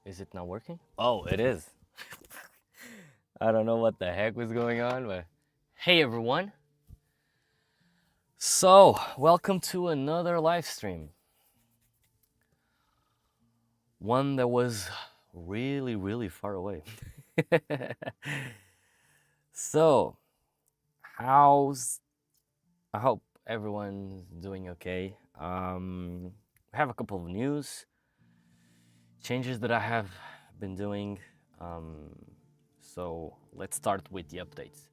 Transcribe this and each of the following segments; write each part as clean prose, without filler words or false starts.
Is it not working? Oh, it is. I don't know what the heck was going on, but hey everyone. So, welcome to another live stream. One that was really far away. So, how's I hope everyone's doing okay. I have a couple of news changes that I have been doing. So let's start with the updates.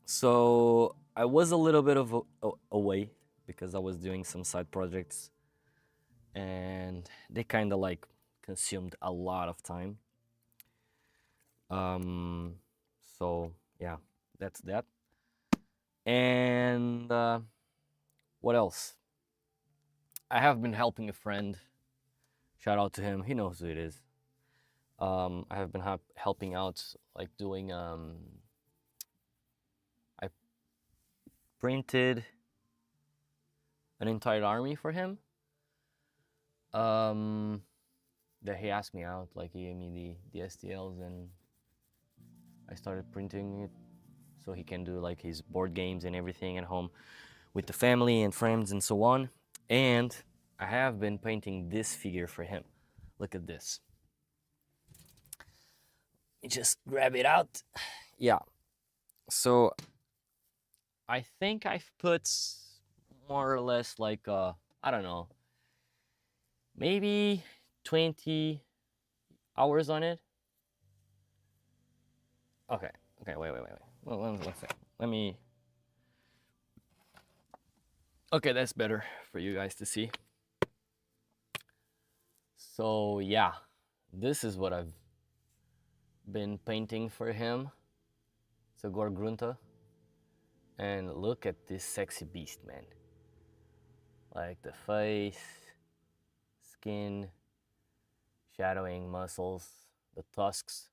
So I was a little bit of away because I was doing some side projects, and they kind of like consumed a lot of time. Um, so yeah, that's that. And what else? I have been helping a friend. Shout out to him. He knows who it is. I have been helping out, like doing. I printed an entire army for him. That he asked me out, like he gave me the STLs, and I started printing it so he can do like his board games and everything at home with the family and friends and so on. And I have been painting this figure for him. Look at this. Let me just grab it out. Yeah. So I think I've put more or less like I don't know, maybe 20 hours on it. Okay. Okay. Wait. Well, one second. Let me. Okay, that's better for you guys to see. So yeah, this is what I've been painting for him. It's a Gorgrunta. And look at this sexy beast, man. Like the face, skin, shadowing, muscles, the tusks,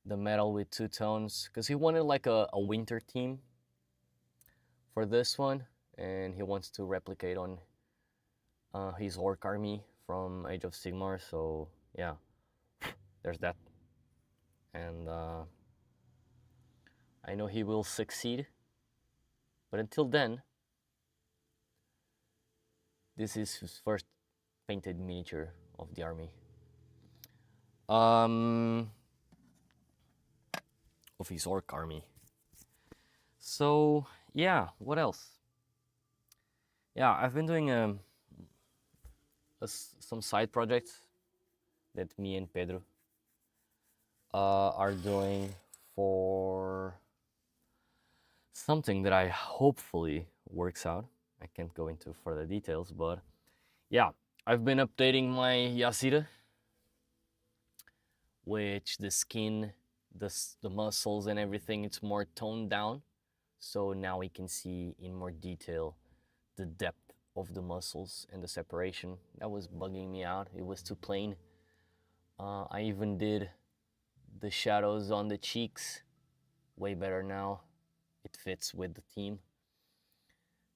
the metal with two tones. Because he wanted like a winter theme for this one. And he wants to replicate on his orc army from Age of Sigmar. So yeah, there's that. And I know he will succeed. But until then, this is his first painted miniature of the army. Of his orc army. So yeah, what else? Yeah, I've been doing some side projects that me and Pedro are doing for something that I hopefully works out. I can't go into further details, but yeah, I've been updating my Yasira, which the skin, the muscles and everything, it's more toned down. So now we can see in more detail the depth of the muscles and the separation. That was bugging me out. It was too plain. I even did the shadows on the cheeks way better now. It fits with the theme.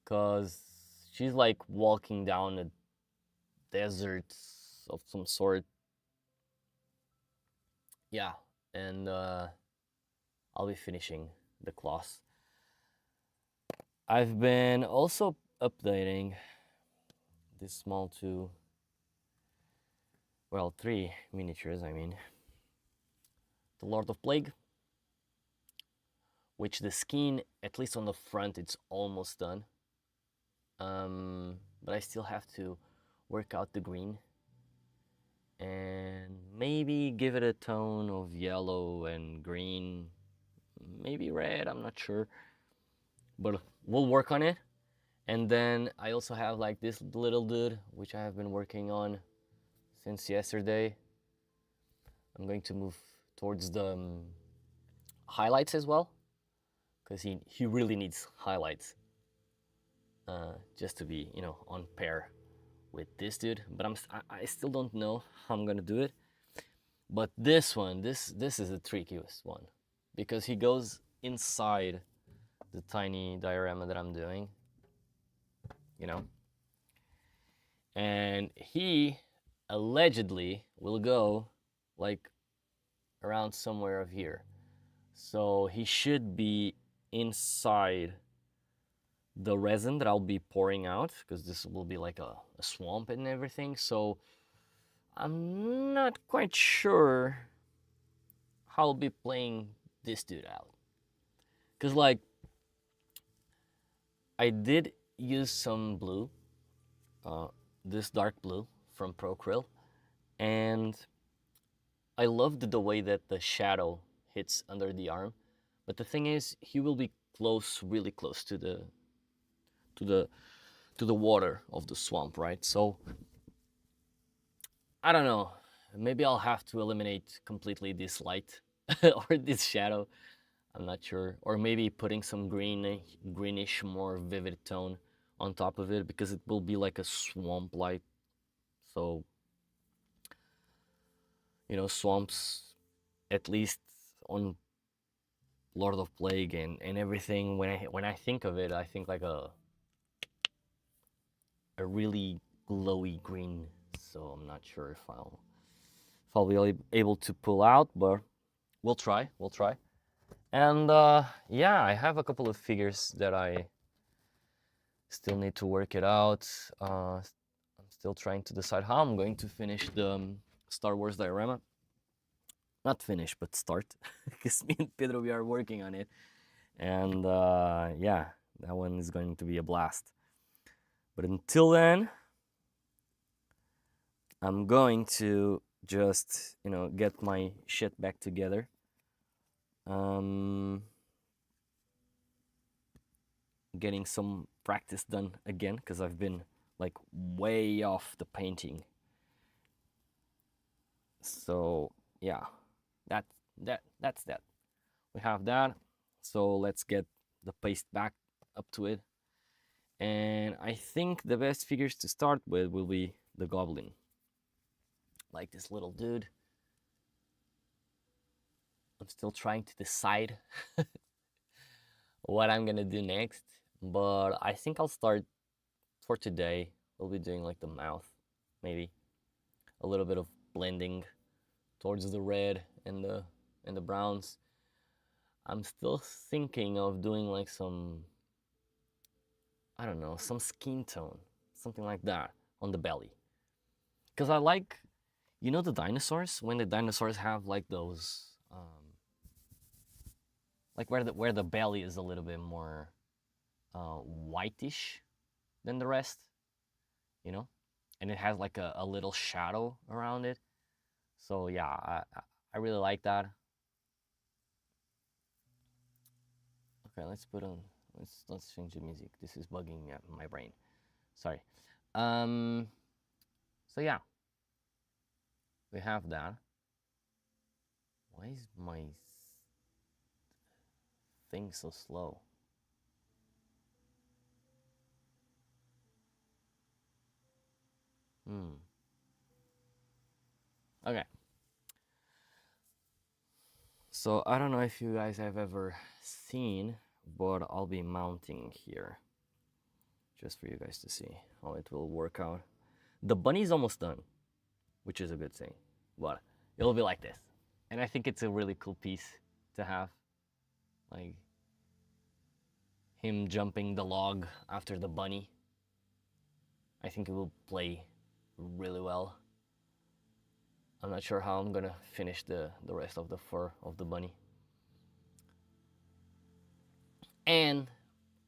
Because she's like walking down a desert of some sort. Yeah, and I'll be finishing the cloth. I've been also updating this small two, well, 3 miniatures, I mean. The Lord of Plague, which the skin, at least on the front, it's almost done. But I still have to work out the green and maybe give it a tone of yellow and green, maybe red, I'm not sure, but we'll work on it. And then I also have like this little dude, which I have been working on since yesterday. I'm going to move towards the highlights as well, because he really needs highlights just to be, you know, on pair with this dude. But I still don't know how I'm gonna do it. But this one, this is the trickiest one, because he goes inside the tiny diorama that I'm doing, you know, and he allegedly will go like around somewhere of here. So he should be inside the resin that I'll be pouring out, because this will be like a swamp and everything. So I'm not quite sure how I'll be playing this dude out. Because like, I did use some blue, this dark blue from Procryl, and I loved the way that the shadow hits under the arm. But the thing is, he will be close, really close to the to the to the water of the swamp, right? So I don't know. Maybe I'll have to eliminate completely this light or this shadow. I'm not sure. Or maybe putting some greenish, more vivid tone on top of it, because it will be like a swamp light. So, you know, swamps, at least on Lord of Plague and everything, when I think of it, I think like a really glowy green. So I'm not sure if I'll be able to pull out, but we'll try. We'll try. And yeah, I have a couple of figures that I still need to work it out. I'm still trying to decide how I'm going to finish the Star Wars diorama. Not finish, but start, because me and Pedro, we are working on it. And yeah, that one is going to be a blast. But until then, I'm going to just, you know, get my shit back together. Getting some practice done again, because I've been like way off the painting. So yeah, that's that. We have that. So let's get the paste back up to it. And I think the best figures to start with will be the Goblin. Like this little dude. I'm still trying to decide what I'm gonna do next, but I think I'll start for today. We'll be doing like the mouth, maybe a little bit of blending towards the red and the browns. I'm still thinking of doing like some, I don't know, some skin tone, something like that on the belly. Because I like, you know, the dinosaurs, when the dinosaurs have like those, like where the belly is a little bit more whitish than the rest, you know, and it has like a little shadow around it. So yeah, I really like that. Okay, let's put on, let's change the music. This is bugging my brain. Sorry. So yeah, we have that. Why is my thing so slow? Okay. So I don't know if you guys have ever seen, but I'll be mounting here just for you guys to see how it will work out. The bunny's almost done, which is a good thing, but it'll be like this. And I think it's a really cool piece to have, like him jumping the log after the bunny. I think it will play really well. I'm not sure how I'm gonna finish the rest of the fur of the bunny. And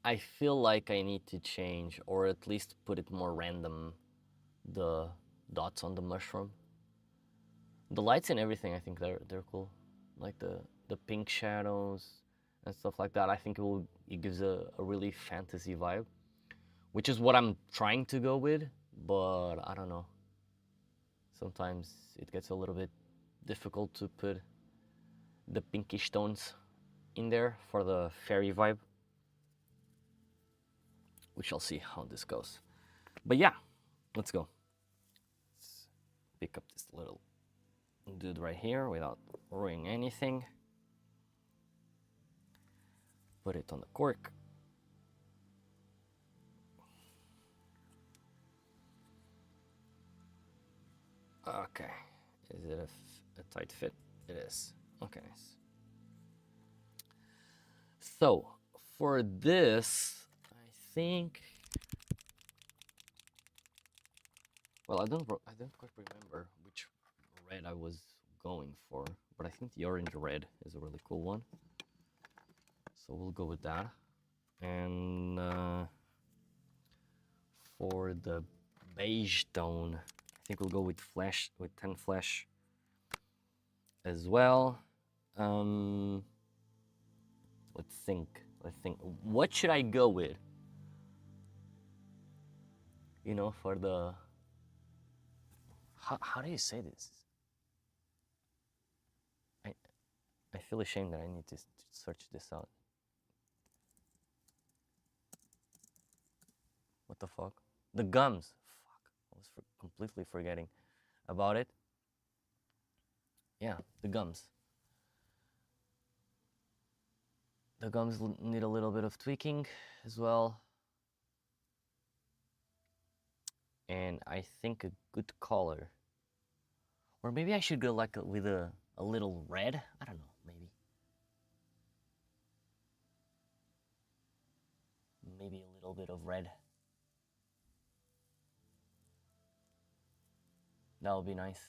I feel like I need to change, or at least put it more random, the dots on the mushroom. The lights and everything, I think they're cool. Like the pink shadows and stuff like that. I think it gives a really fantasy vibe, which is what I'm trying to go with, but I don't know. Sometimes it gets a little bit difficult to put the pinkish tones in there for the fairy vibe. We shall see how this goes. But yeah, let's go. Let's pick up this little dude right here without ruining anything. Put it on the cork. Okay. Is it a tight fit? It is. Okay, nice. So for this, I think. Well, I don't quite remember which red I was going for, but I think the orange red is a really cool one. So we'll go with that. And for the beige tone, I think we'll go with 10 flesh as well. Let's think. What should I go with? You know, for the how do you say this? I I feel ashamed that I need to search this out. What the fuck? The gums. Fuck. I was completely forgetting about it. Yeah, the gums. The gums need a little bit of tweaking as well. And I think a good color. Or maybe I should go like with a little red. I don't know, maybe. Maybe a little bit of red. That would be nice.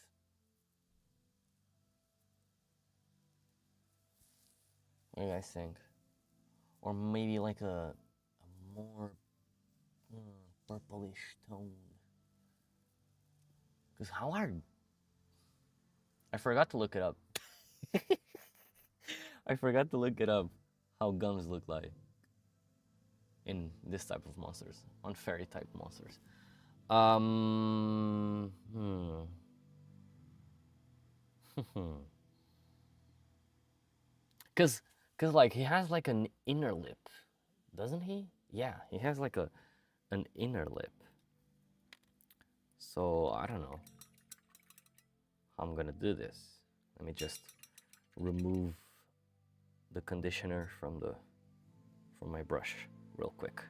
What do you guys think? Or maybe like a more purplish tone. Because how hard? I forgot to look it up. I forgot to look it up how gums look like in this type of monsters, on fairy type monsters. Cause like he has like an inner lip, doesn't he? Yeah, he has like an inner lip. So I don't know how I'm gonna do this. Let me just remove the conditioner from my brush real quick.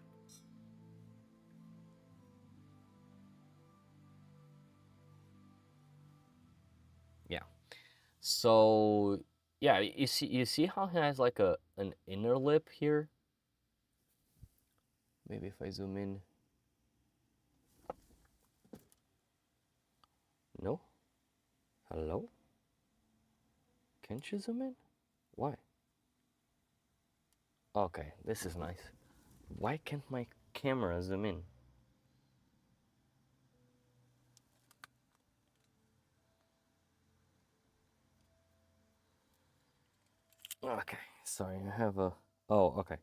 Yeah. So yeah, you see how he has like an inner lip here? Maybe if I zoom in. No? Hello? Can't you zoom in? Why? Okay, this is nice. Why can't my camera zoom in? Okay, sorry, I have a... Oh, okay.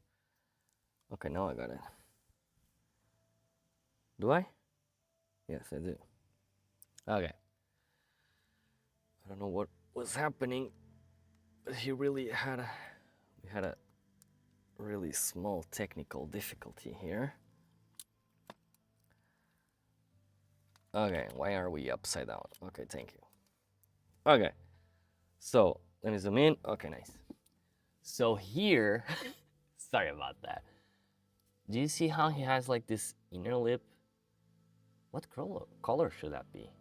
Okay, now I got it. Do I? Yes, I do. Okay. I don't know what was happening, but we had a really small technical difficulty here. Okay, why are we upside down? Okay, thank you. Okay, so let me zoom in. Okay, nice. So here, sorry about that. Do you see how he has like this inner lip? What color should that be?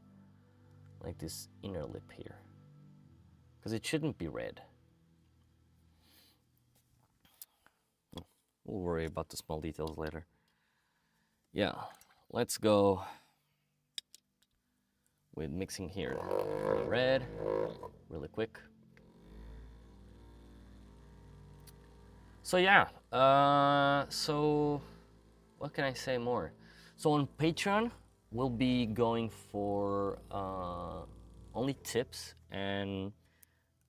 Like this inner lip here. Because it shouldn't be red. We'll worry about the small details later. Yeah, let's go with mixing here the red really quick. So yeah, so what can I say more? So on Patreon, we'll be going for only tips and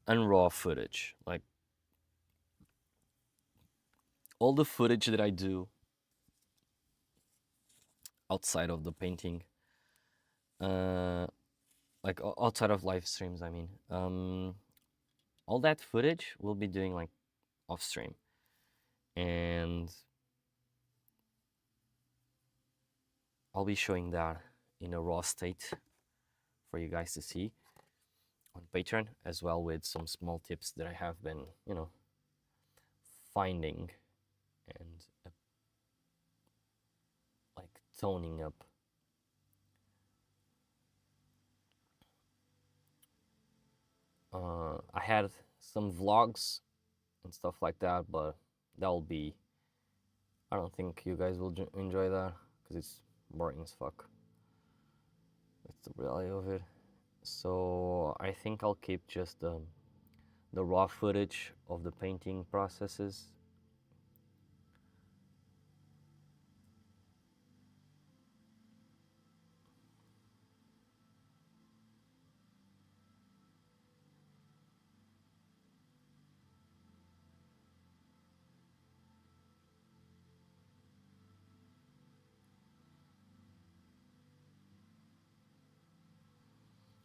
raw footage, like all the footage that I do outside of the painting, like outside of live streams. I mean, all that footage we'll be doing like off stream, and I'll be showing that in a raw state for you guys to see on Patreon, as well with some small tips that I have been, you know, finding and like toning up. had some vlogs and stuff like that, but that'll be, I don't think you guys will enjoy that because it's boring as fuck. That's the reality of it. So I think I'll keep just the raw footage of the painting processes.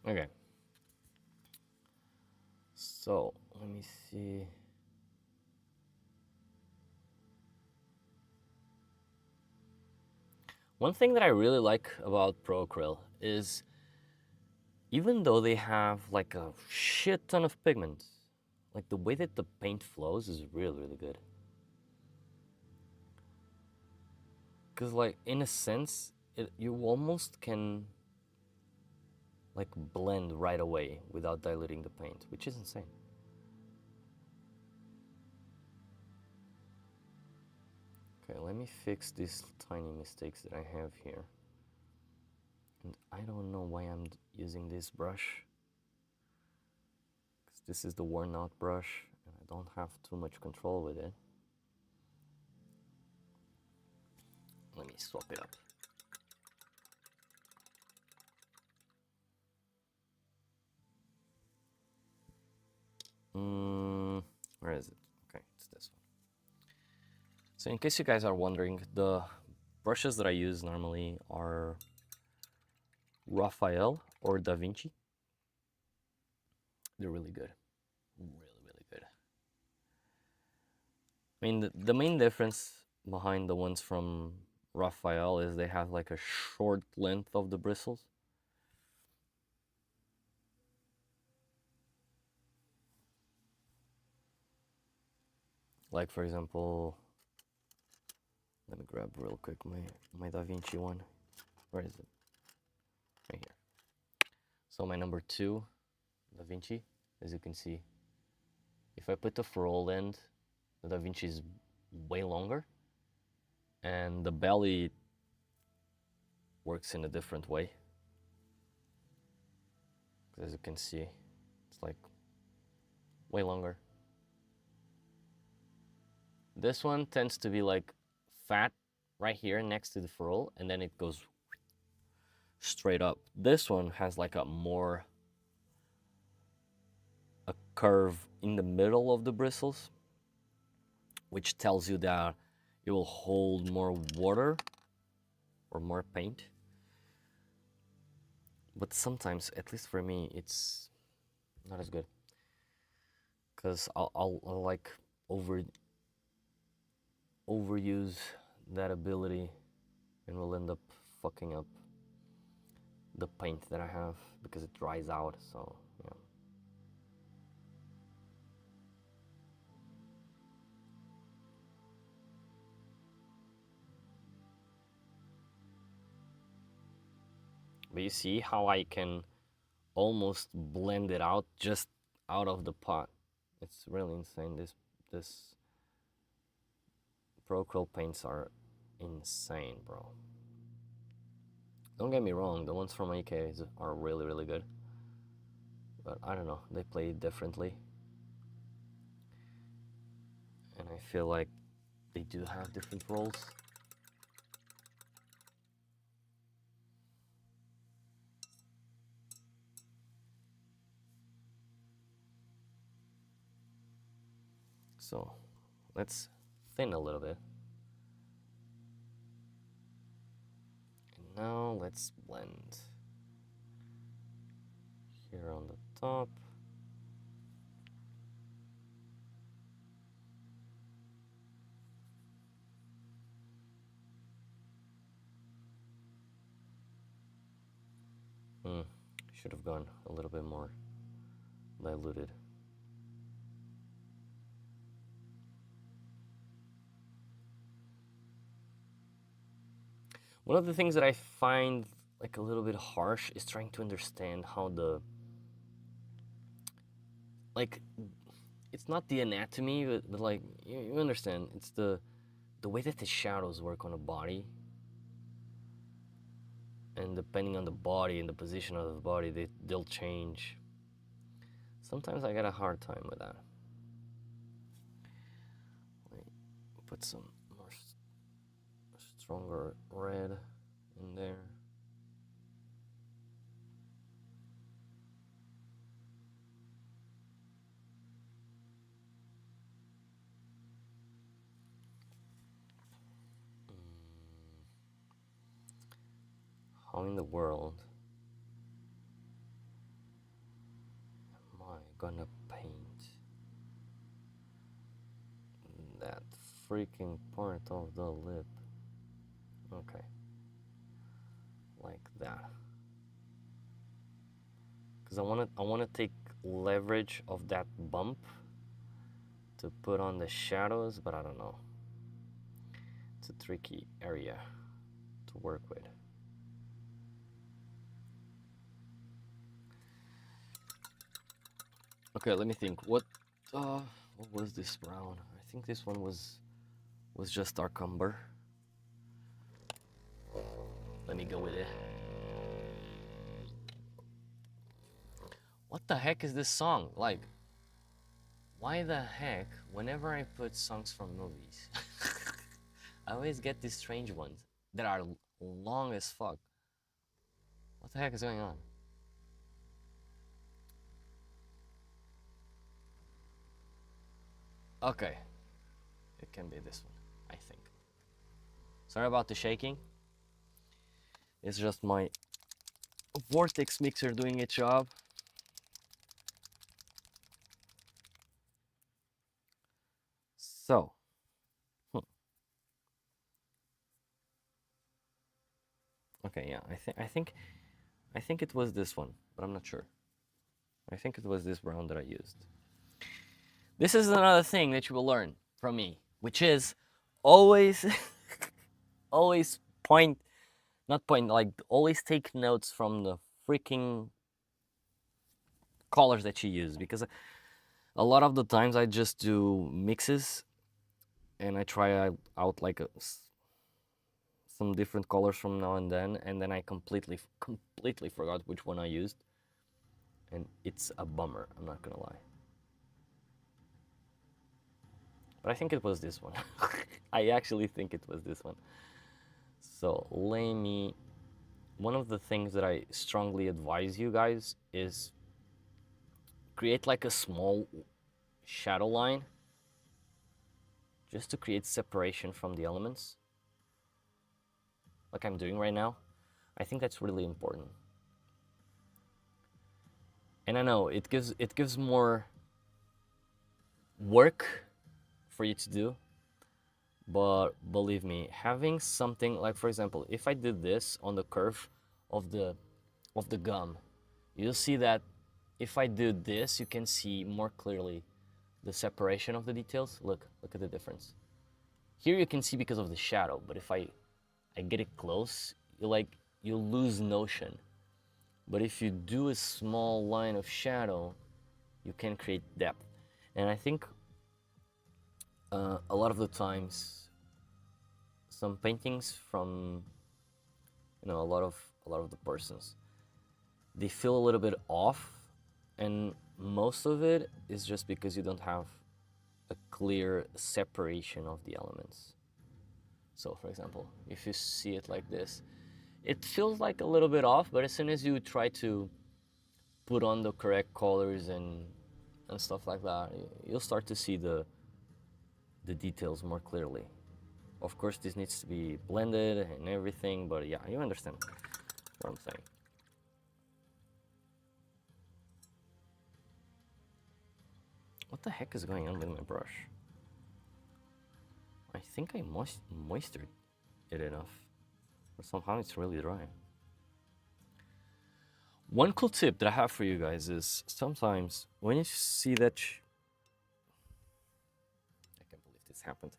Okay. So let me see. One thing that I really like about Procryl is even though they have like a shit ton of pigment, like the way that the paint flows is really, really good. Because like in a sense, you almost can like blend right away without diluting the paint, which is insane. Okay, let me fix these tiny mistakes that I have here. And I don't know why I'm using this brush. Because this is the worn out brush and I don't have too much control with it. Let me swap it up. Where is it? Okay, it's this one. So in case you guys are wondering, the brushes that I use normally are Raphael or Da Vinci. They're really good. Really, really good. I mean, the main difference behind the ones from Raphael is they have like a short length of the bristles. Like for example, let me grab real quick my Da Vinci one. Where is it? Right here. So my number 2 Da Vinci, as you can see, if I put the ferrule end, the Da Vinci is way longer, and the belly works in a different way. As you can see, it's like way longer. This one tends to be like fat right here next to the ferrule, and then it goes straight up. This one has like a curve in the middle of the bristles, which tells you that it will hold more water or more paint. But sometimes, at least for me, it's not as good, because I'll like overuse that ability and will end up fucking up the paint that I have because it dries out. So yeah. But you see how I can almost blend it out just out of the pot. It's really insane. This Procryl paints are insane, bro. Don't get me wrong, the ones from AK are really, really good. But I don't know, they play differently. And I feel like they do have different roles. So let's thin a little bit. And now let's blend. Here on the top. Should have gone a little bit more diluted. One of the things that I find like a little bit harsh is trying to understand how like, it's not the anatomy, but like, you understand, it's the way that the shadows work on a body. And depending on the body and the position of the body, they'll change. Sometimes I got a hard time with that. Put some more stronger red in there. How in the world am I gonna paint that freaking part of the lip? Okay, like that. Because I want to take leverage of that bump to put on the shadows, but I don't know. It's a tricky area to work with. Okay, let me think. What was this brown? I think this one was just dark umber. Let me go with it. What the heck is this song? Like, why the heck, whenever I put songs from movies, I always get these strange ones that are long as fuck. What the heck is going on? Okay, it can be this one, I think. Sorry about the shaking. It's just my vortex mixer doing its job. So, okay, yeah, I think it was this one, but I'm not sure. I think it was this brown that I used. This is another thing that you will learn from me, which is always, always always take notes from the freaking colors that you use, because a lot of the times I just do mixes and I try out like some different colors from now and then I completely forgot which one I used, and it's a bummer, I'm not gonna lie. But I think it was this one. I actually think it was this one. So one of the things that I strongly advise you guys is create like a small shadow line just to create separation from the elements, like I'm doing right now. I think that's really important. And I know it gives more work for you to do, but believe me, having something like, for example, if I did this on the curve of the gum, you'll see that if I do this, you can see more clearly the separation of the details. Look at the difference. Here you can see because of the shadow, but if I get it close, you lose notion. But if you do a small line of shadow, you can create depth. And I think a lot of the times, some paintings from a lot of the persons, they feel a little bit off, and most of it is just because you don't have a clear separation of the elements. So for example, if you see it like this, it feels like a little bit off, but as soon as you try to put on the correct colors and stuff like that, you'll start to see the details more clearly. Of course, this needs to be blended and everything, but yeah, you understand what I'm saying. What the heck is going on with my brush? I think I moistured it enough, but somehow it's really dry. One cool tip that I have for you guys is sometimes when you see that, I can't believe this happened.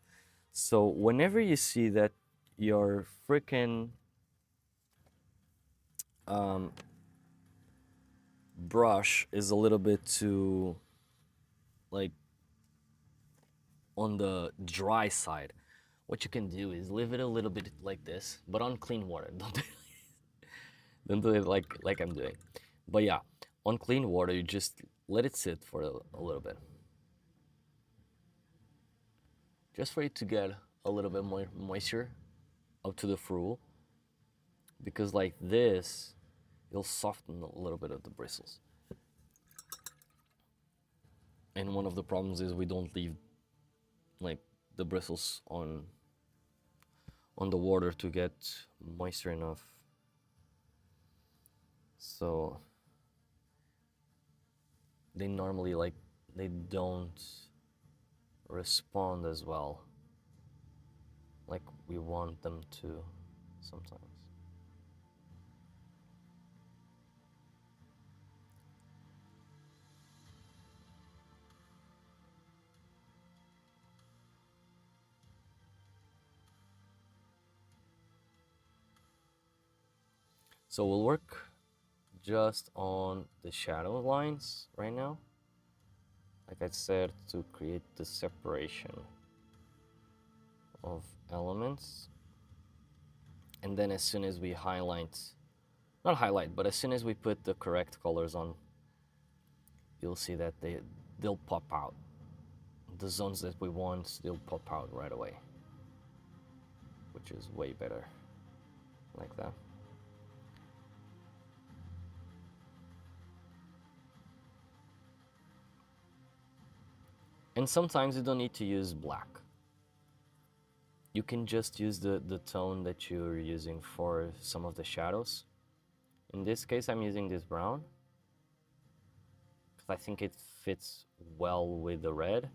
So whenever you see that your freaking brush is a little bit too like on the dry side, what you can do is leave it a little bit like this, but on clean water. Don't do it like I'm doing. But yeah, on clean water, you just let it sit for a little bit, just for it to get a little bit more moisture up to the fruit, because like this, it'll soften a little bit of the bristles. And one of the problems is we don't leave like the bristles on the water to get moisture enough. So they normally like they don't respond as well like we want them to sometimes. So we'll work just on the shadow lines right now, like I said, to create the separation of elements. And then as soon as we highlight, not highlight, but as soon as we put the correct colors on, you'll see that they'll pop out. The zones that we want, they'll pop out right away, which is way better, like that. And sometimes you don't need to use black. You can just use the tone that you're using for some of the shadows. In this case, I'm using this brown, because I think it fits well with the red.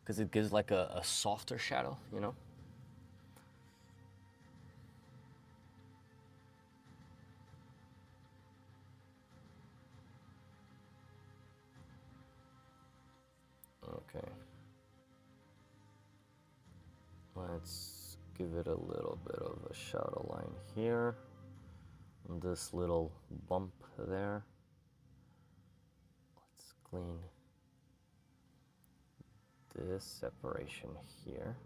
Because it gives like a softer shadow, you know? Okay. Let's give it a little bit of a shadow line here. And this little bump there. Let's clean this separation here.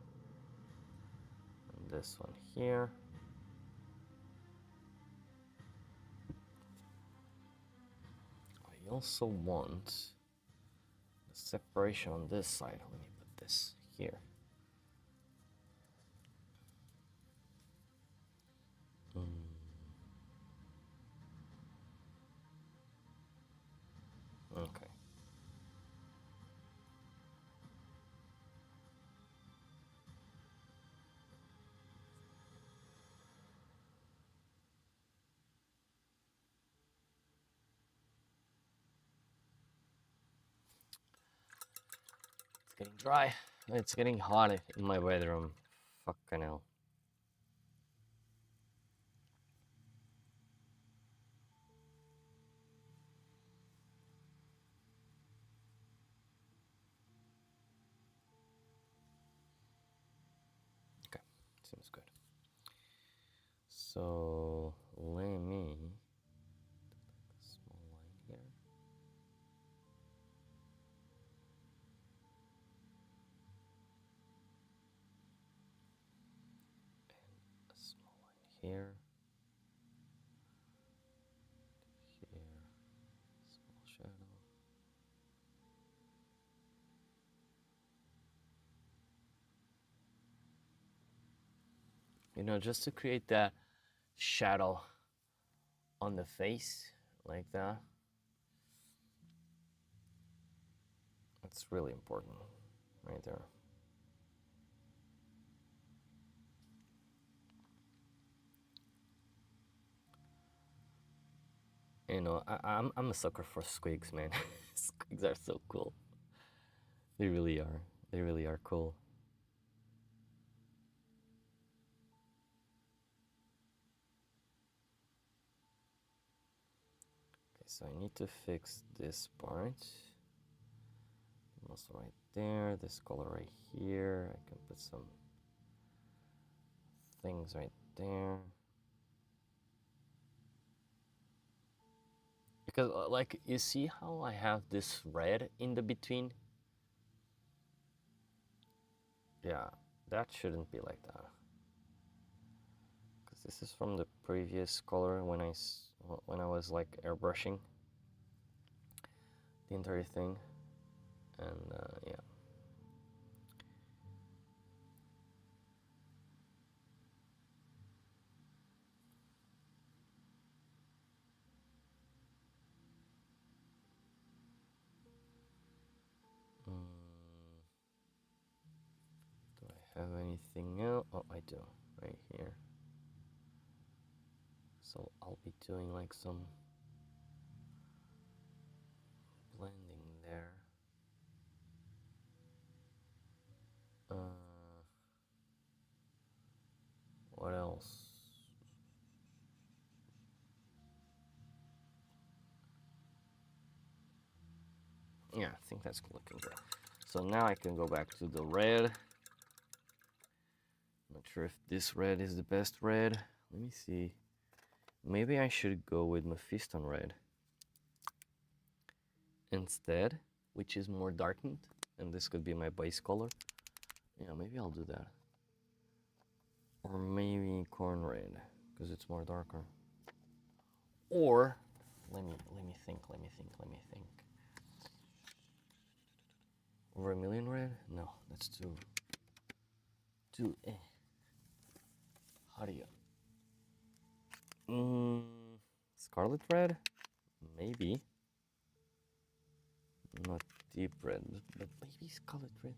And this one here. I also want the separation on this side. Let me put this here. Okay. It's getting dry. It's getting hot in my bedroom. Fucking hell. Okay, seems good. So let me small line here. And a small line here. Here, small shadow. You know, just to create that shadow on the face, like that. That's really important, right there. You know, I'm a sucker for squigs, man. Squigs are so cool. They really are. They really are cool. Okay, so I need to fix this part. Also right there, this color right here. I can put some things right there. Because like you see how I have this red in the between? Yeah, that shouldn't be like that. Because this is from the previous color when I was like airbrushing the entire thing, and yeah. Do I have anything else? Oh, I do, right here. So I'll be doing like some blending there. What else? Yeah, I think that's looking good. So now I can go back to the red. Not sure if this red is the best red. Let me see. Maybe I should go with Mephiston red instead, which is more darkened, and this could be my base color. Yeah, maybe I'll do that. Or maybe corn red, because it's more darker. Or let me think. Vermilion red? No, that's too How do you? Scarlet red? Maybe. Not deep red, but maybe scarlet red.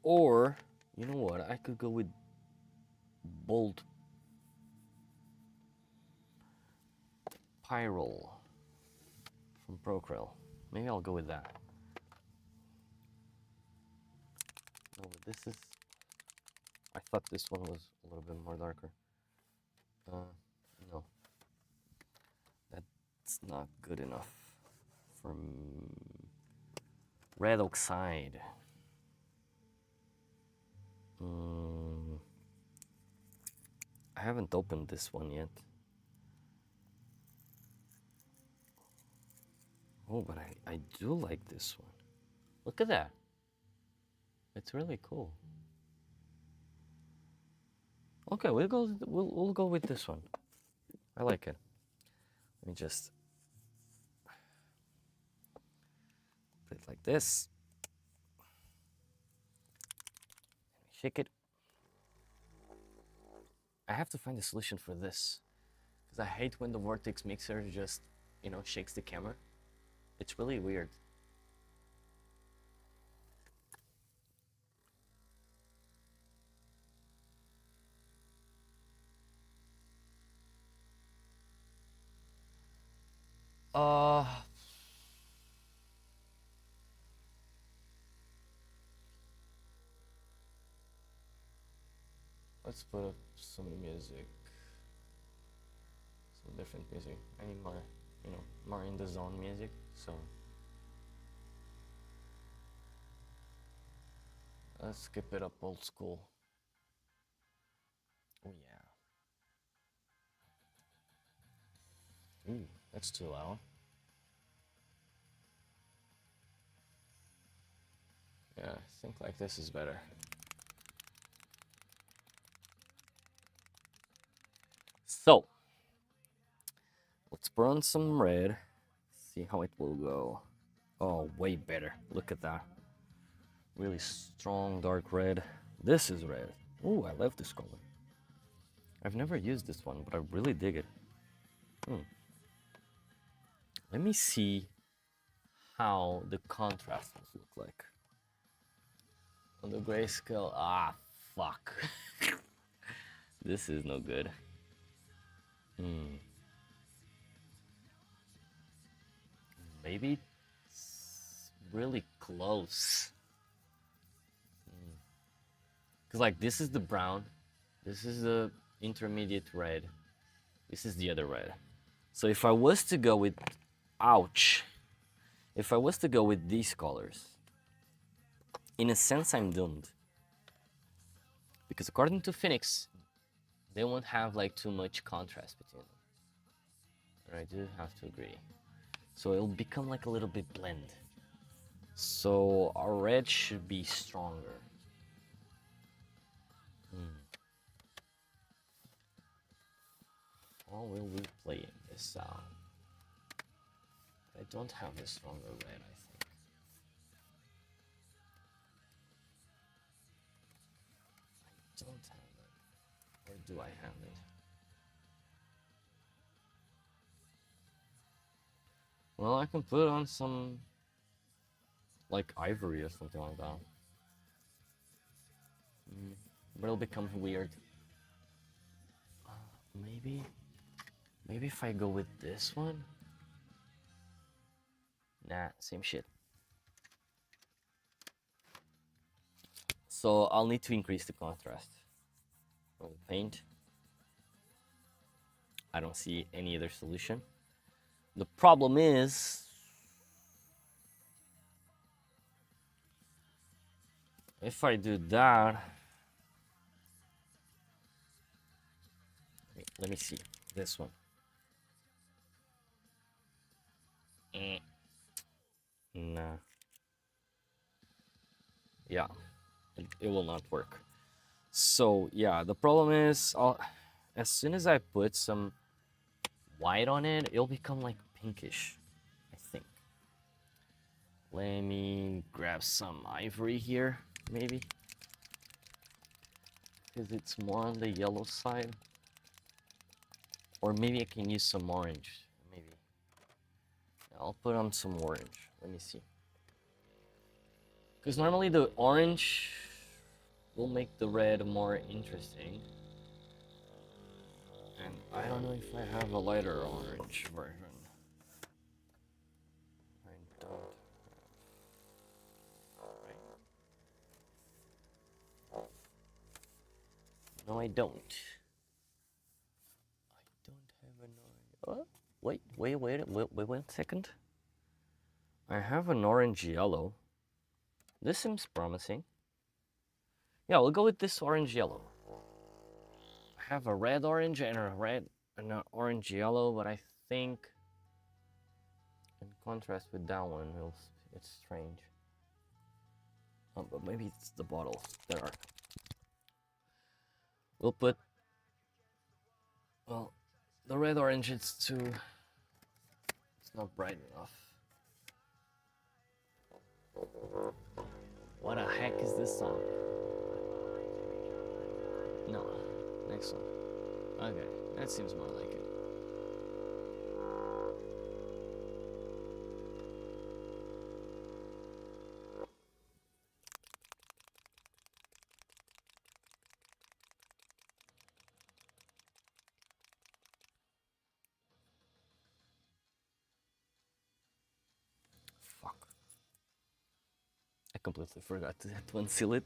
Or, you know what? I could go with bold Pyrrole from Procrel. Maybe I'll go with that. No, but this is... I thought this one was a little bit more darker. No. That's not good enough for red oxide. I haven't opened this one yet. Oh, but I do like this one. Look at that. It's really cool. Okay, we'll go with this one. I like it. Let me just put it like this. Shake it. I have to find a solution for this, because I hate when the vortex mixer just, you know, shakes the camera. It's really weird. Let's put up some music. Some different music. I need more, you know, more in the zone music, so let's skip it up old school. Oh yeah. Ooh, that's too loud. Yeah, I think like this is better. So, let's put on some red, see how it will go. Oh, way better. Look at that. Really strong dark red. This is red. Ooh, I love this color. I've never used this one, but I really dig it. Let me see how the contrast will look like. On the grayscale, fuck. This is no good. Maybe it's really close. Because like this is the brown, this is the intermediate red, this is the other red. So if I was to go with, if I was to go with these colors, in a sense I'm doomed. Because according to Phoenix, they won't have like too much contrast between them. But I do have to agree. So it'll become like a little bit blend. So our red should be stronger. How will we play this out? I don't have a stronger red, I think. I don't have it. Or do I have it? Well, I can put on some, like, ivory or something like that. But it'll become weird. Maybe if I go with this one? Nah, same shit. So I'll need to increase the contrast. Paint. I don't see any other solution. The problem is, if I do that, let me see this one. Nah. Yeah, it will not work. So yeah, the problem is, as soon as I put some white on it, it'll become like pinkish, I think. Let me grab some ivory here, maybe, because it's more on the yellow side. Or maybe I can use some orange, maybe. I'll put on some orange, let me see. Because normally the orange will make the red more interesting. And I don't know if I have a lighter orange version. I don't have. Right. No, I don't. I don't have an orange. Oh, wait 1 second. I have an orange yellow. This seems promising. Yeah, we'll go with this orange yellow. I have a red orange and a red and an orange yellow, but I think in contrast with that one, it's strange. Oh, but maybe it's the bottle. There are. We'll put, well, the red orange, it's not bright enough. What the heck is this song? No, next one. Okay, that seems more like it. Fuck. I completely forgot to unseal it.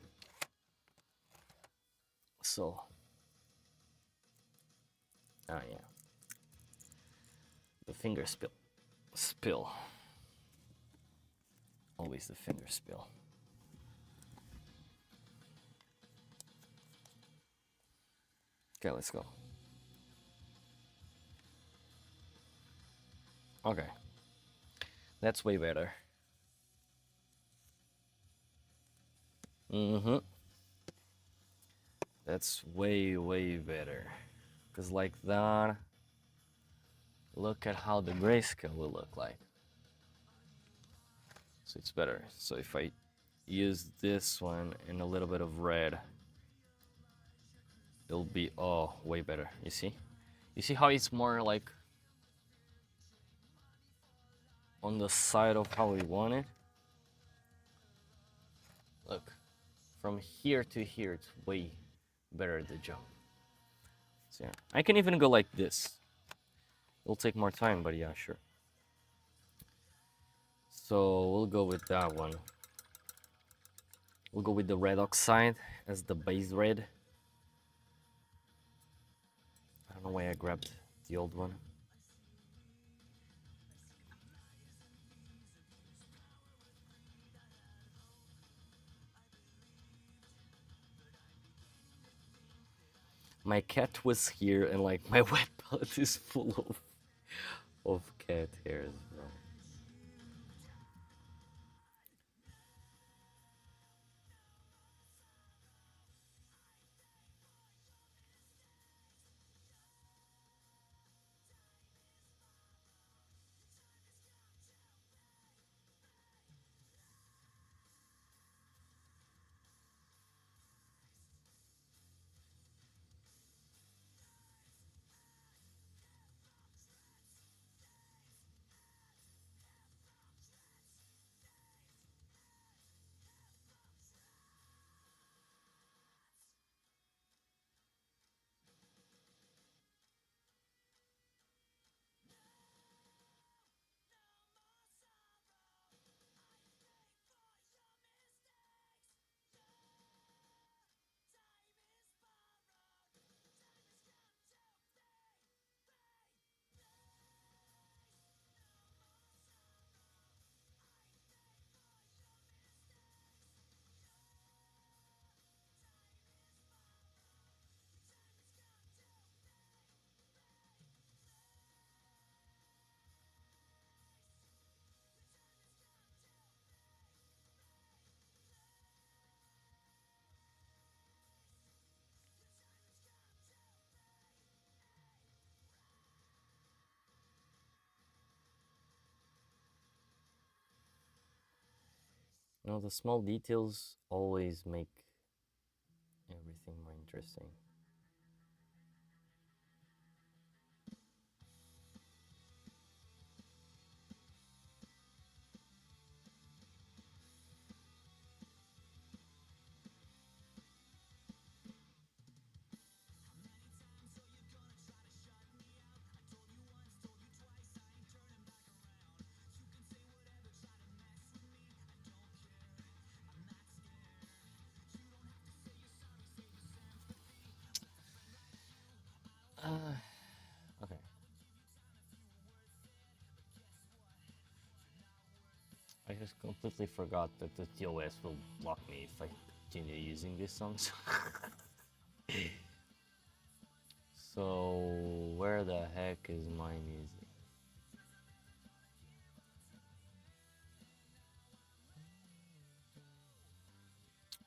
So. Ah, yeah. The finger spill. Always the finger spill. Okay, let's go. Okay. That's way better. That's way better. Because like that, look at how the grayscale will look like. So it's better. So if I use this one and a little bit of red, it'll be, oh, way better. You see? You see how it's more like on the side of how we want it? Look, from here to here, it's way better the jump. So yeah, I can even go like this. It'll take more time, but yeah, sure. So we'll go with that one. We'll go with the red oxide as the base red. I don't know why I grabbed the old one. My cat was here and like my wet palette is full of cat hairs, bro. You know, the small details always make everything more interesting. Okay. I just completely forgot that the TOS will block me if I continue using these songs. So, where the heck is my music?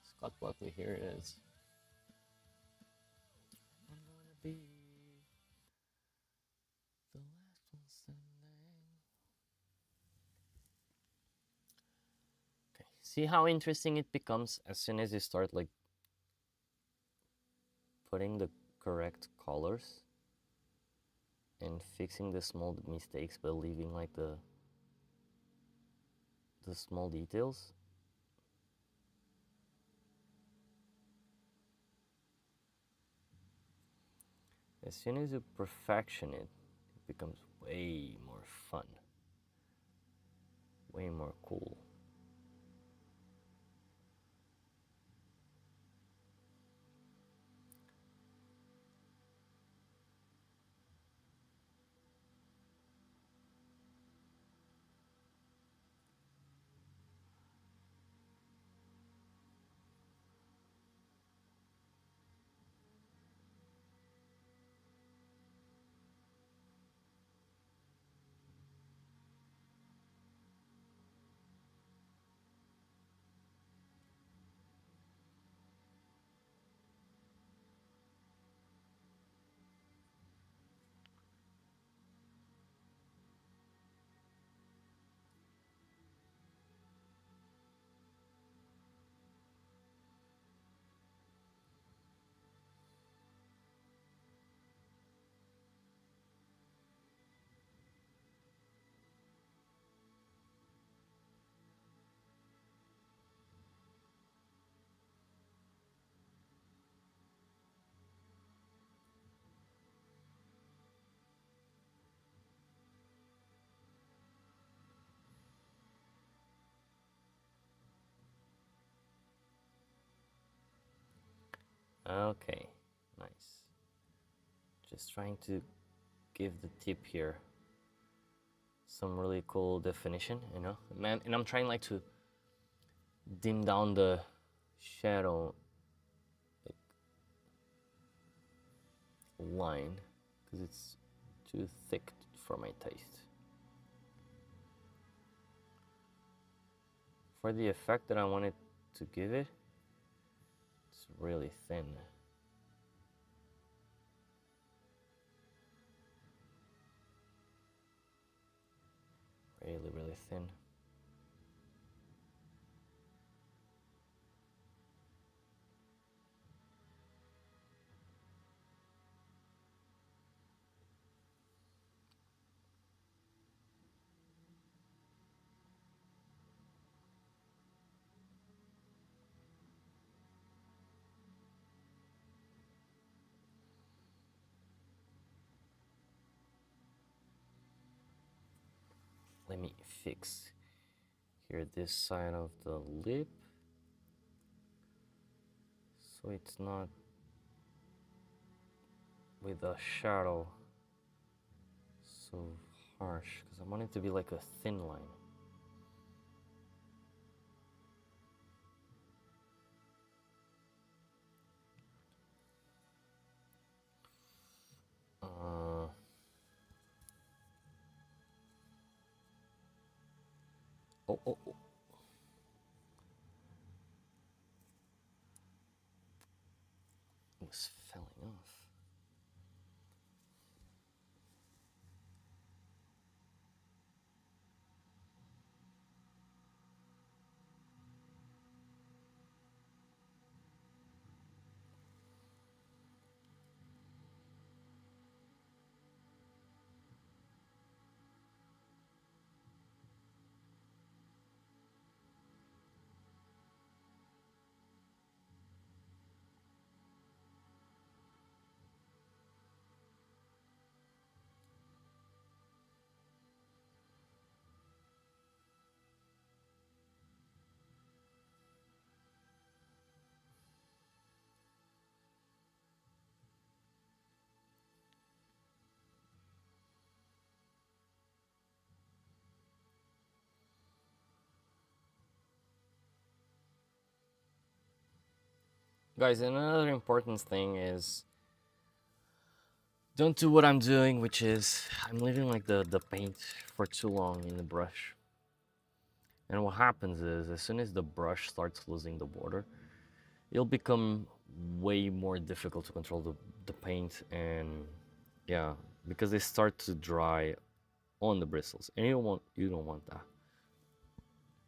Scott Buckley, here it is. I'm gonna be the last one standing. Okay, see how interesting it becomes as soon as you start like putting the correct colors and fixing the small mistakes but leaving like the small details. As soon as you perfection it, it becomes way more fun, way more cool. Okay, nice. Just trying to give the tip here some really cool definition, you know? And I'm trying like to dim down the shadow like, line because it's too thick for my taste. for the effect that I wanted to give it, it's really thin. Really, really thin. Let me fix here this side of the lip so it's not with a shadow so harsh, because I want it to be like a thin line. Oh. It was falling off. Guys, another important thing is don't do what I'm doing, which is I'm leaving like the paint for too long in the brush. And what happens is as soon as the brush starts losing the border, it'll become way more difficult to control the paint, and yeah, because they start to dry on the bristles. And you don't want that.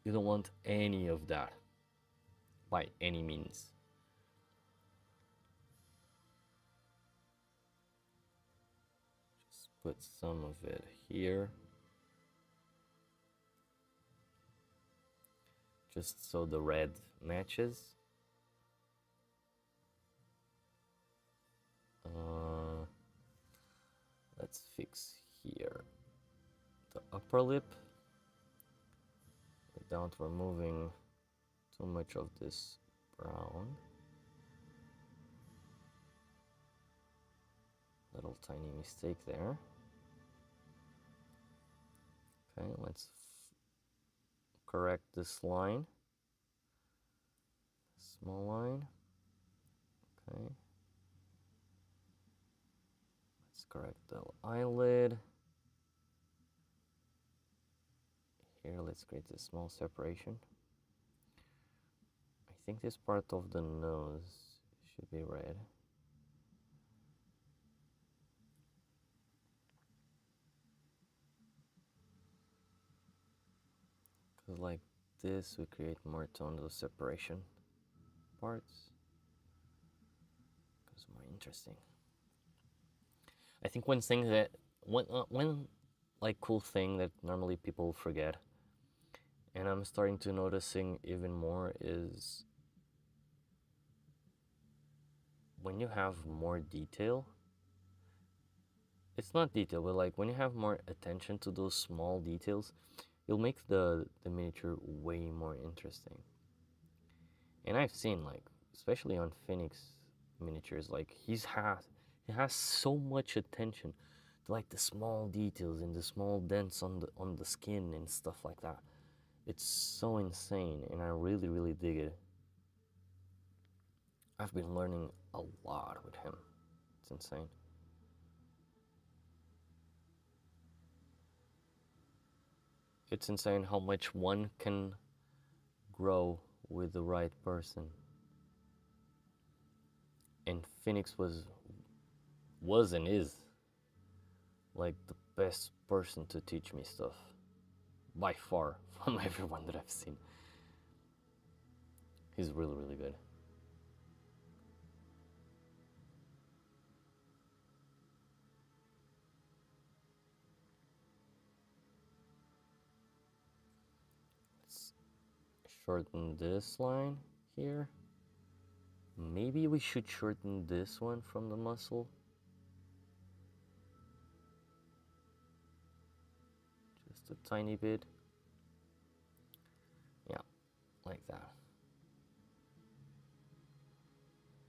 You don't want any of that by any means. Just put some of it here. Just so the red matches. Let's fix here the upper lip without removing too much of this brown. Little tiny mistake there. Okay, let's correct this line. Small line. Okay. Let's correct the eyelid. Here, let's create a small separation. I think this part of the nose should be red. Because like this, we create more tone to the separation parts. It's more interesting. I think one thing that one like cool thing that normally people forget, and I'm starting to noticing even more, is when you have more detail. It's not detail, but like when you have more attention to those small details, it'll make the miniature way more interesting. And I've seen, like, especially on Phoenix miniatures, like he has so much attention to like the small details and the small dents on the skin and stuff like that. It's so insane, and I really, really dig it. I've been learning a lot with him. It's insane. It's insane how much one can grow with the right person. And Phoenix was and is like the best person to teach me stuff by far from everyone that I've seen. He's really, really good. Let's shorten this line here. Maybe we should shorten this one from the muscle. Just a tiny bit. Yeah, like that.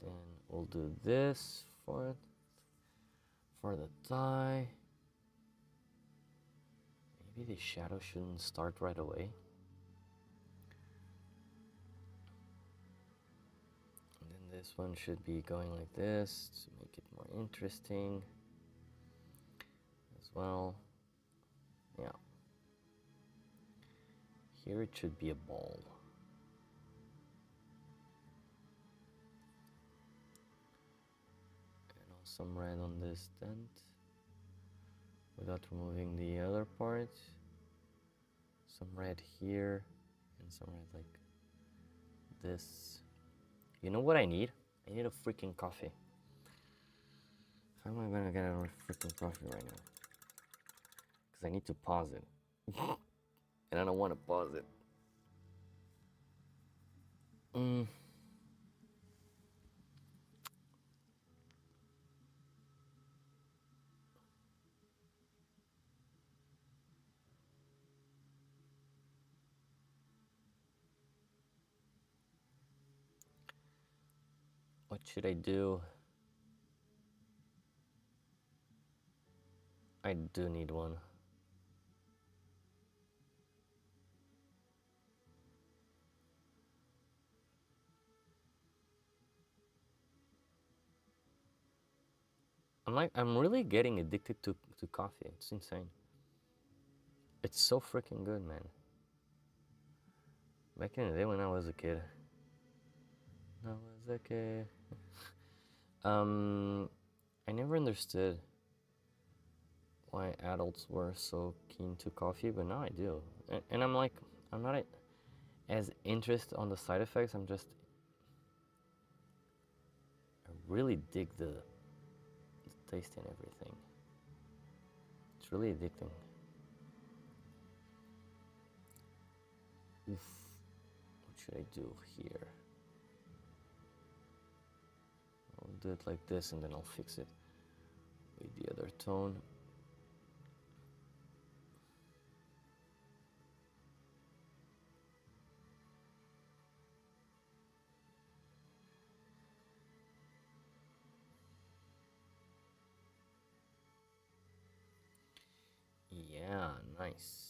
Then we'll do this for the thigh. Maybe the shadow shouldn't start right away. And then this one should be going like this to make it more interesting as well. Yeah. Here it should be a ball. And also some red on this dent without removing the other part. Some red here and some red like this. You know what I need? I need a freaking coffee. How am I gonna get a freaking coffee right now? Because I need to pause it. And I don't want to pause it. What should I do? I do need one. I'm really getting addicted to coffee. It's insane. It's so freaking good, man. Back in the day when I was a kid. I never understood why adults were so keen to coffee, but now I do. And I'm like, I'm not as interested on the side effects. I really dig the taste and everything. It's really addicting. Oof. What should I do here? I'll do it like this and then I'll fix it with the other tone. Yeah, nice.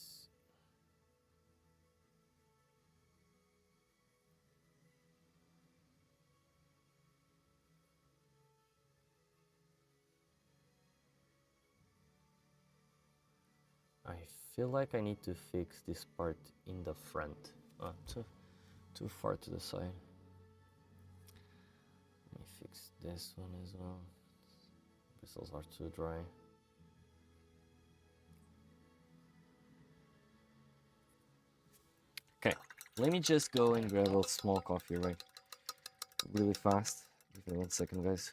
I feel like I need to fix this part in the front. Too far to the side. Let me fix this one as well. Bristles are too dry. Okay, let me just go and grab a small coffee really fast. Give me 1 second, guys.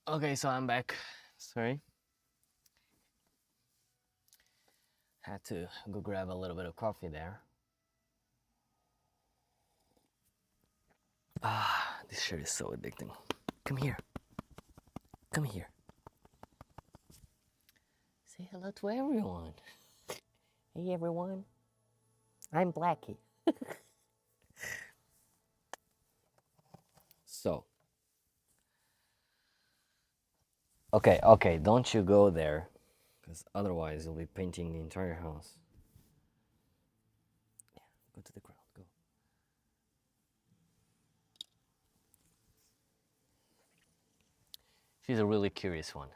Okay, so I'm back. Sorry. Had to go grab a little bit of coffee there. Ah, this shirt is so addicting. Come here. Come here. Say hello to everyone. Hey everyone. I'm Blackie. So. Okay, don't you go there. Because otherwise you'll be painting the entire house. Yeah, go to the ground, go. She's a really curious one.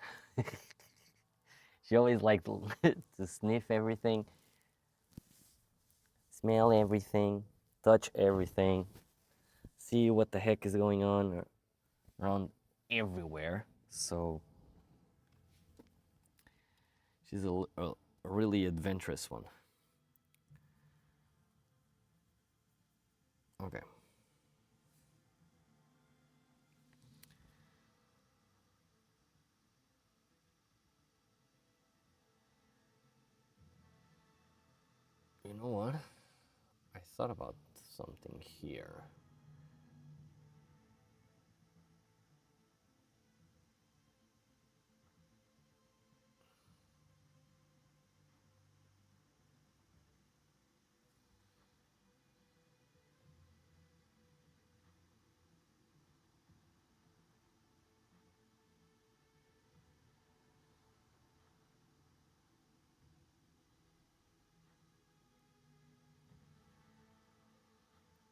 She always likes to sniff everything, smell everything, touch everything, see what the heck is going on around everywhere. So she's a really adventurous one. Okay. You know what? I thought about something here.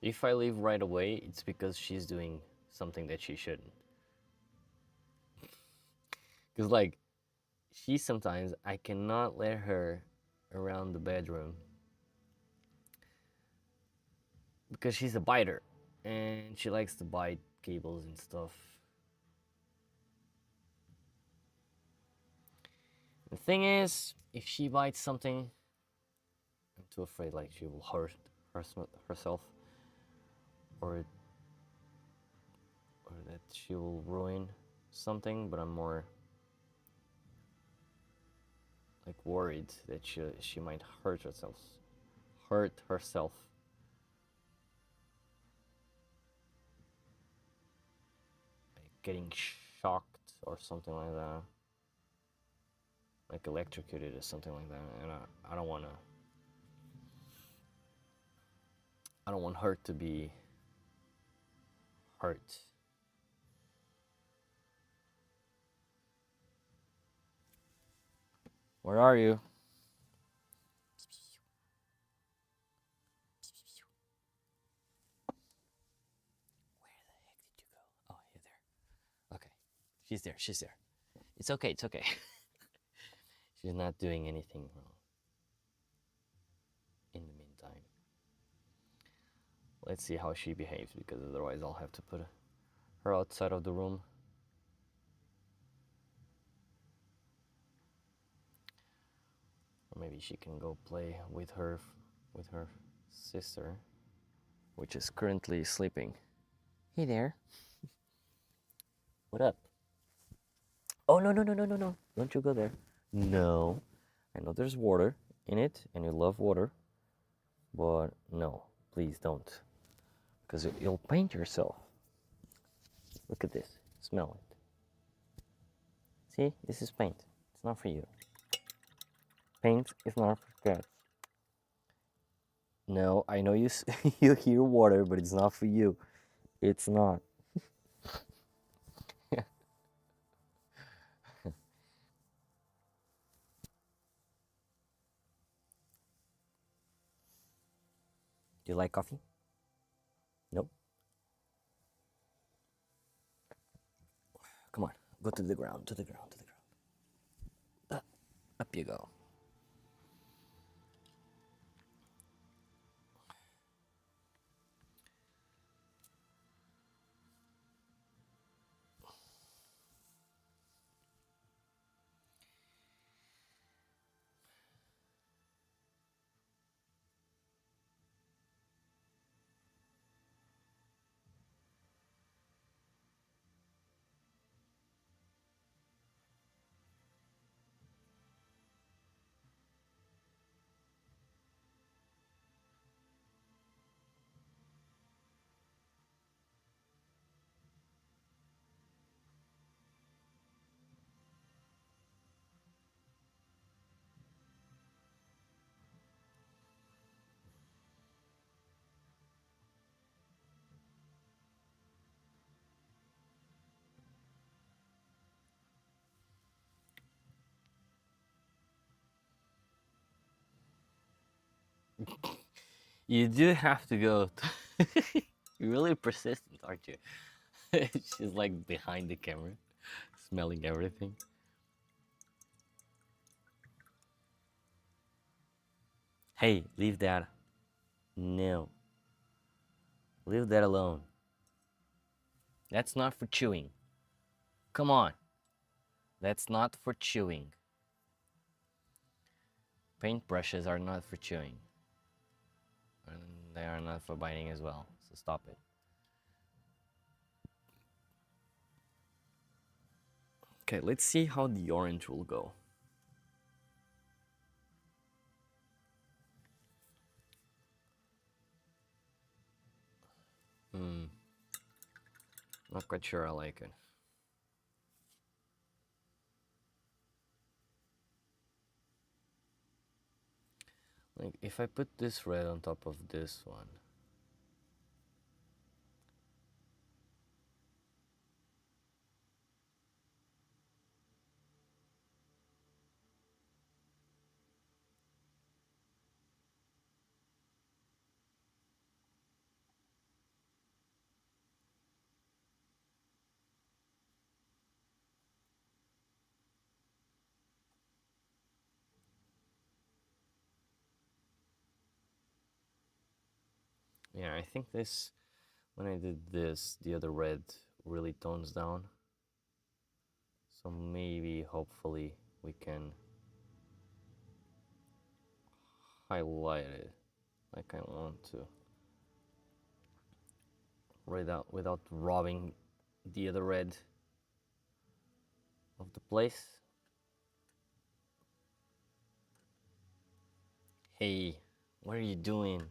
If I leave right away, it's because she's doing something that she shouldn't. Because, like, she sometimes, I cannot let her around the bedroom because she's a biter and she likes to bite cables and stuff. The thing is, if she bites something, I'm too afraid like she will hurt herself or that she will ruin something, but I'm more like worried that she might hurt herself. Like getting shocked or something like that. Like electrocuted or something like that. And I don't wanna I don't want her to be hurt. Where are you? Where the heck did you go? Oh, you're there. Okay. She's there. It's okay. She's not doing anything wrong. In the meantime, let's see how she behaves because otherwise I'll have to put her outside of the room. Or maybe she can go play with her sister, which is currently sleeping. Hey there. What up? Oh, no. Don't you go there. No. I know there's water in it and you love water, but no, please don't. Because you'll paint yourself. Look at this. Smell it. See? This is paint. It's not for you. Paint is not for cats. No, I know you you hear water, but it's not for you. It's not. Do you like coffee? Nope. Come on, go to the ground, to the ground. Up you go. You do have to go. You're really persistent, aren't you? She's like behind the camera, smelling everything. Hey, leave that. No. Leave that alone. That's not for chewing. Come on. That's not for chewing. Paintbrushes are not for chewing. And they are not for biting as well. So stop it. Okay, let's see how the orange will go. Not quite sure I like it. Like, if I put this red on top of this one. Yeah, I think this, when I did this, the other red really tones down. So maybe, hopefully, we can highlight it like I want to. Without robbing the other red of the place. Hey, what are you doing?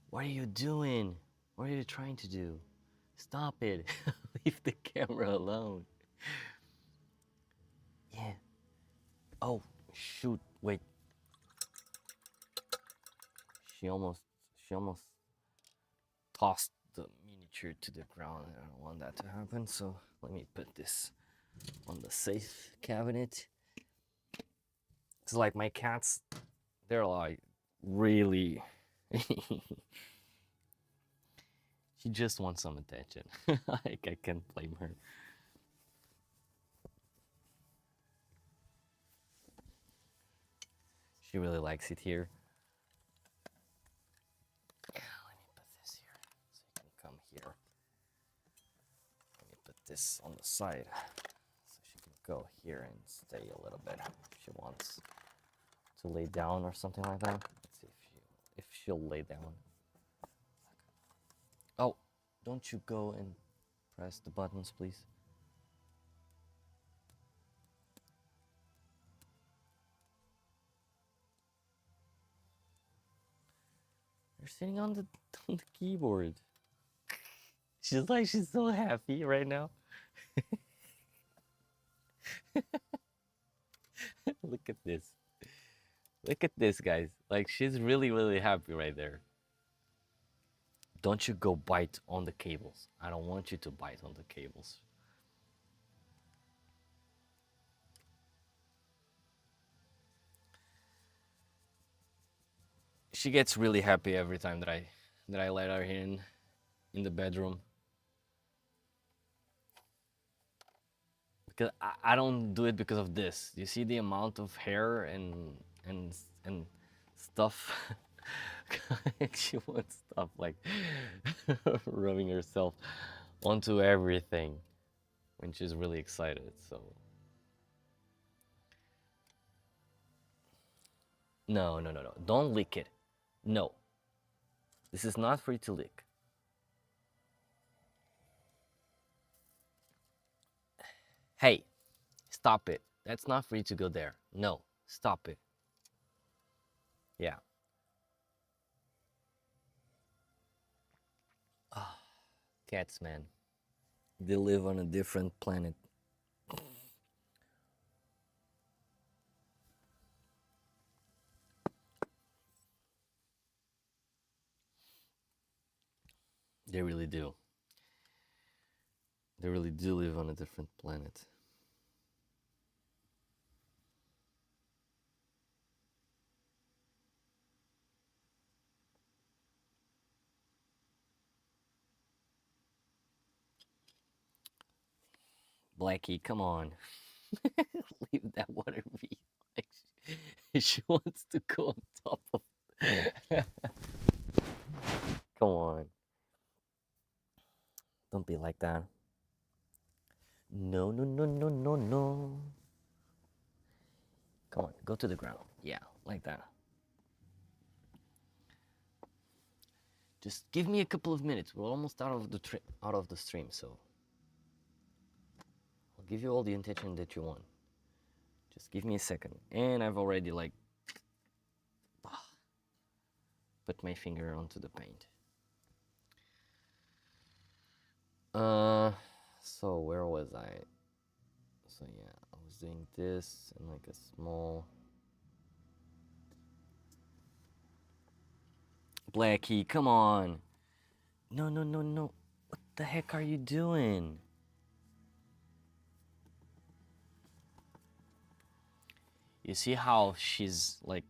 What are you doing? What are you trying to do? Stop it. Leave the camera alone. Yeah. Oh, shoot. Wait. She almost tossed the miniature to the ground. I don't want that to happen, so let me put this on the safe cabinet. It's like my cats, they're like really she just wants some attention. Like, I can't blame her. She really likes it here. Let me put this here so you can come here. Let me put this on the side so she can go here and stay a little bit. She wants to lay down or something like that. Let's see if she'll lay down. Oh, don't you go and press the buttons, please. You're sitting on the keyboard. She's so happy right now. Look at this. Look at this, guys. Like, she's really, really happy right there. Don't you go bite on the cables. I don't want you to bite on the cables. She gets really happy every time that I let her in the bedroom. Because I don't do it because of this. You see the amount of hair and stuff. She wants stuff like rubbing herself onto everything when she's really excited. So no, don't lick it. No, this is not for you to lick. Hey, stop it. That's not for you to go there. No, stop it. Yeah. Ah, cats, man. They live on a different planet. They really do. They really do live on a different planet. Blackie, come on. Leave that water be. She wants to go on top of. Come on. Don't be like that. No, no, no, no, no, no. Come on, go to the ground. Yeah, like that. Just give me a couple of minutes. We're almost out of the stream, so I'll give you all the attention that you want. Just give me a second. And I've already like put my finger onto the paint. So where was I? So yeah, I was doing this and like a small Blackie, come on. No, no, no, no. What the heck are you doing? You see how she's like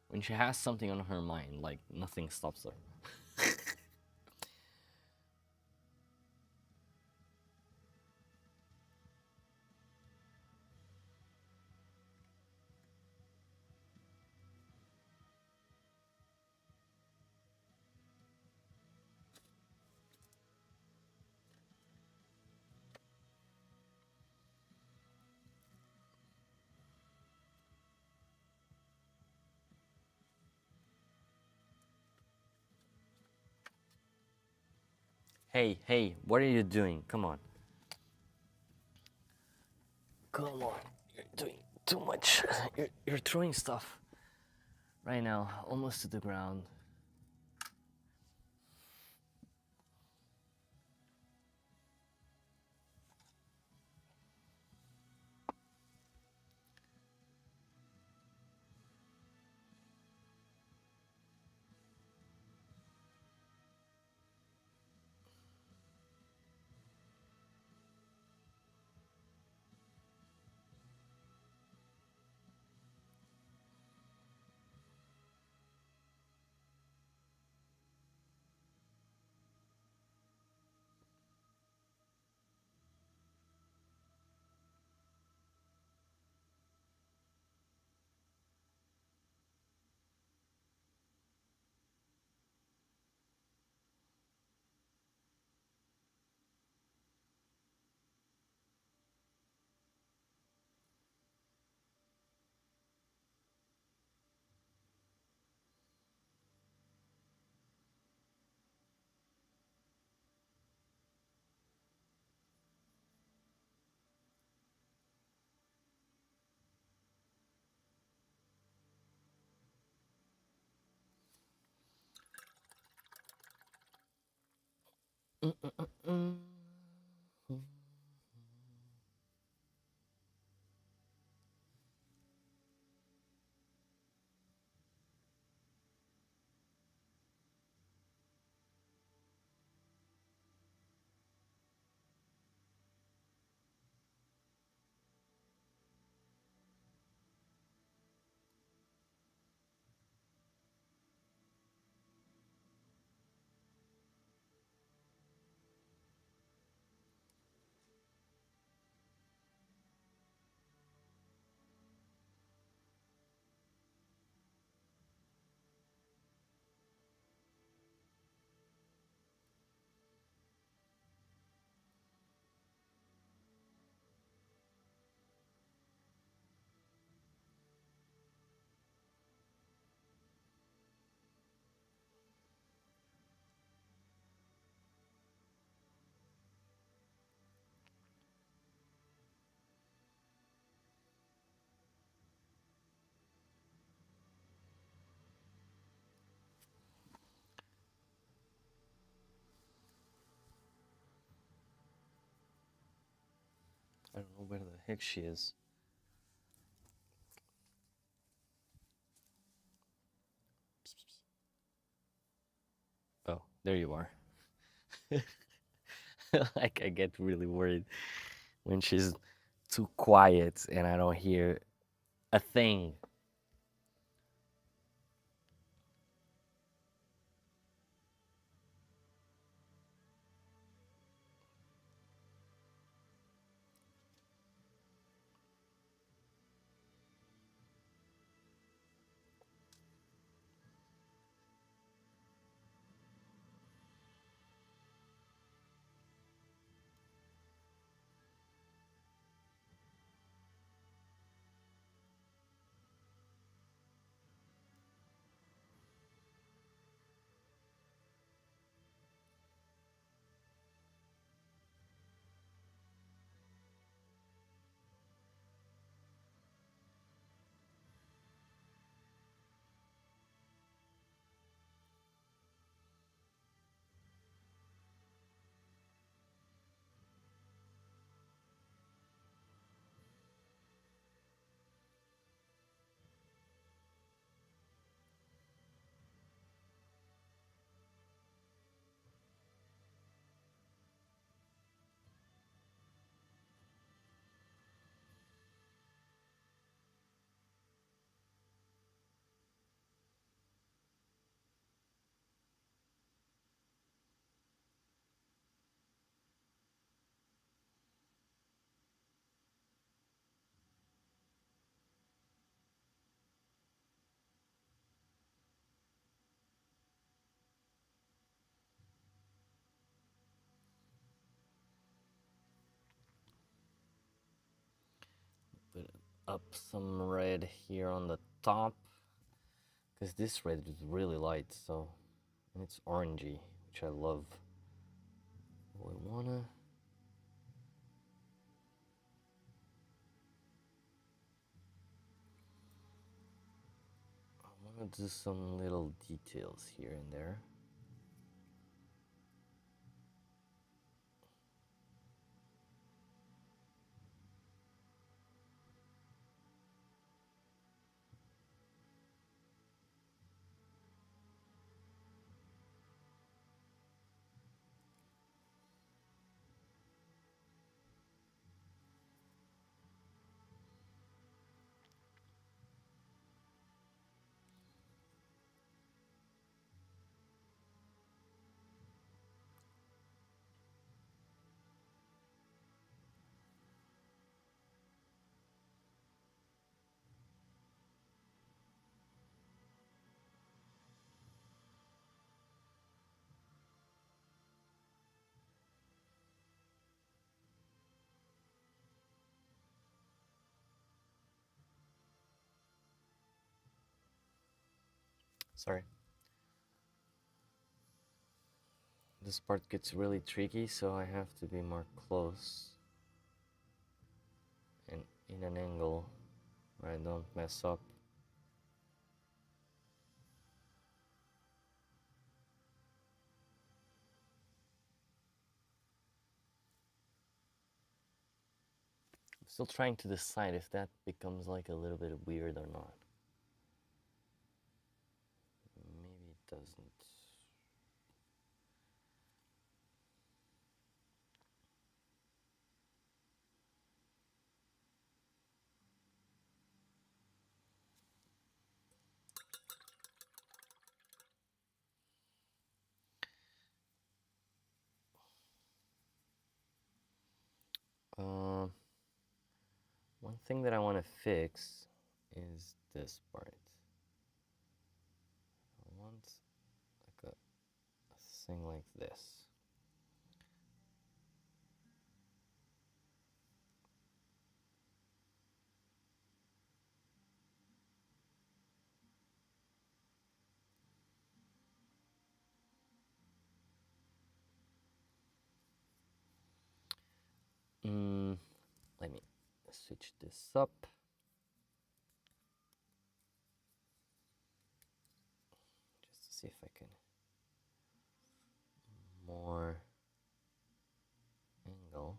when she has something on her mind, like nothing stops her. Hey, hey, what are you doing? Come on. Come on. You're doing too much. You're throwing stuff right now, almost to the ground. Mm-mm-mm-mm. I don't know where the heck she is. Oh, there you are. Like I get really worried when she's too quiet and I don't hear a thing. up some red here on the top, because this red is really light, so, and it's orangey, which I love. I wanna do some little details here and there. Sorry. This part gets really tricky, so I have to be more close and in an angle where I don't mess up. I'm still trying to decide if that becomes like a little bit weird or not. Maybe it doesn't. One thing that I want to fix is this part. I want like a thing like this. Let me switch this up. Just to see if I can more angle.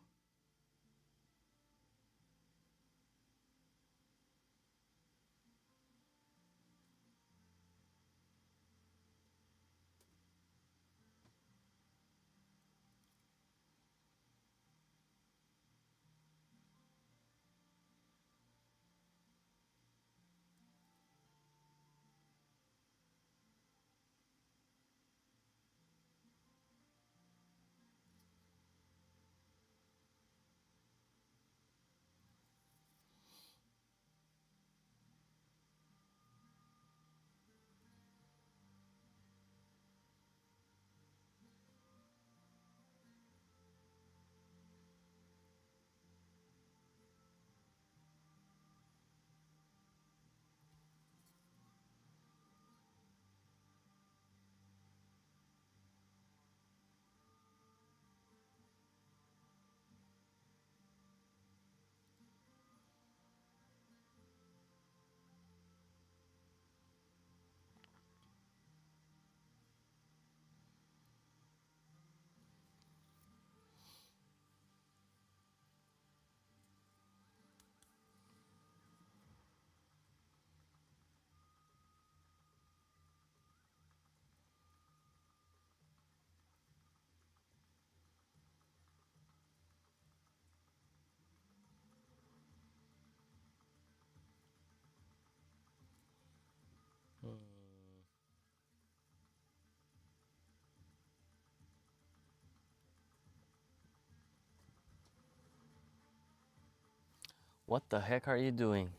What the heck are you doing?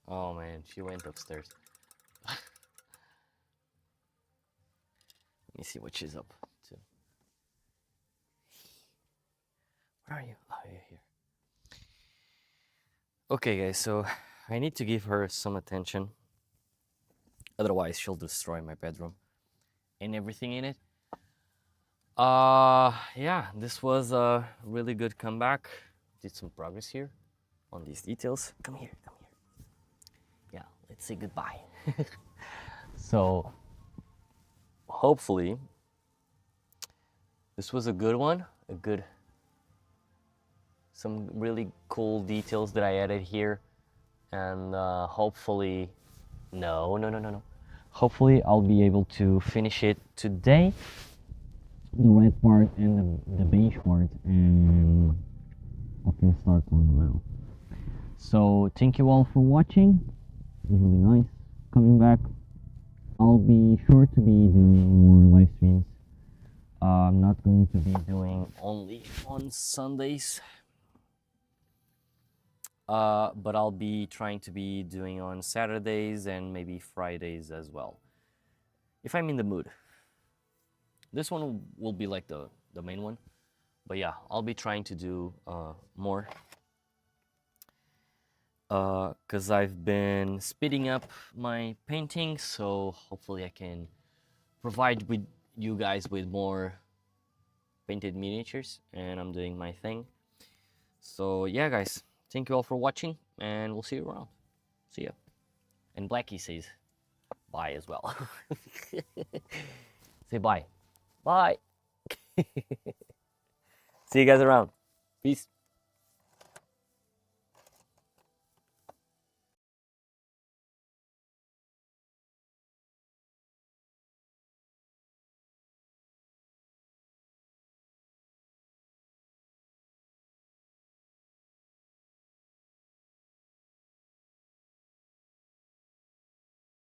Oh man, she went upstairs. Let me see what she's up to. Where are you? Oh, you're here. Okay, guys, so I need to give her some attention. Otherwise, she'll destroy my bedroom and everything in it. Yeah, this was a really good comeback. Did some progress here on these details. Come here, come here. Yeah, let's say goodbye. So, hopefully, this was a good one. Some really cool details that I added here. And hopefully, no. Hopefully, I'll be able to finish it today. The red part and the beige part, and I can start tomorrow. So thank you all for watching. It was really nice coming back. I'll be sure to be doing more live streams. I'm not going to be doing only on Sundays, but I'll be trying to be doing on Saturdays and maybe Fridays as well, if I'm in the mood. This one will be like the main one, but yeah, I'll be trying to do more, because I've been speeding up my painting, so hopefully I can provide with you guys with more painted miniatures, and I'm doing my thing. So yeah, guys, thank you all for watching, and we'll see you around. See ya. And Blackie says bye as well. Say bye. Bye. See you guys around. Peace.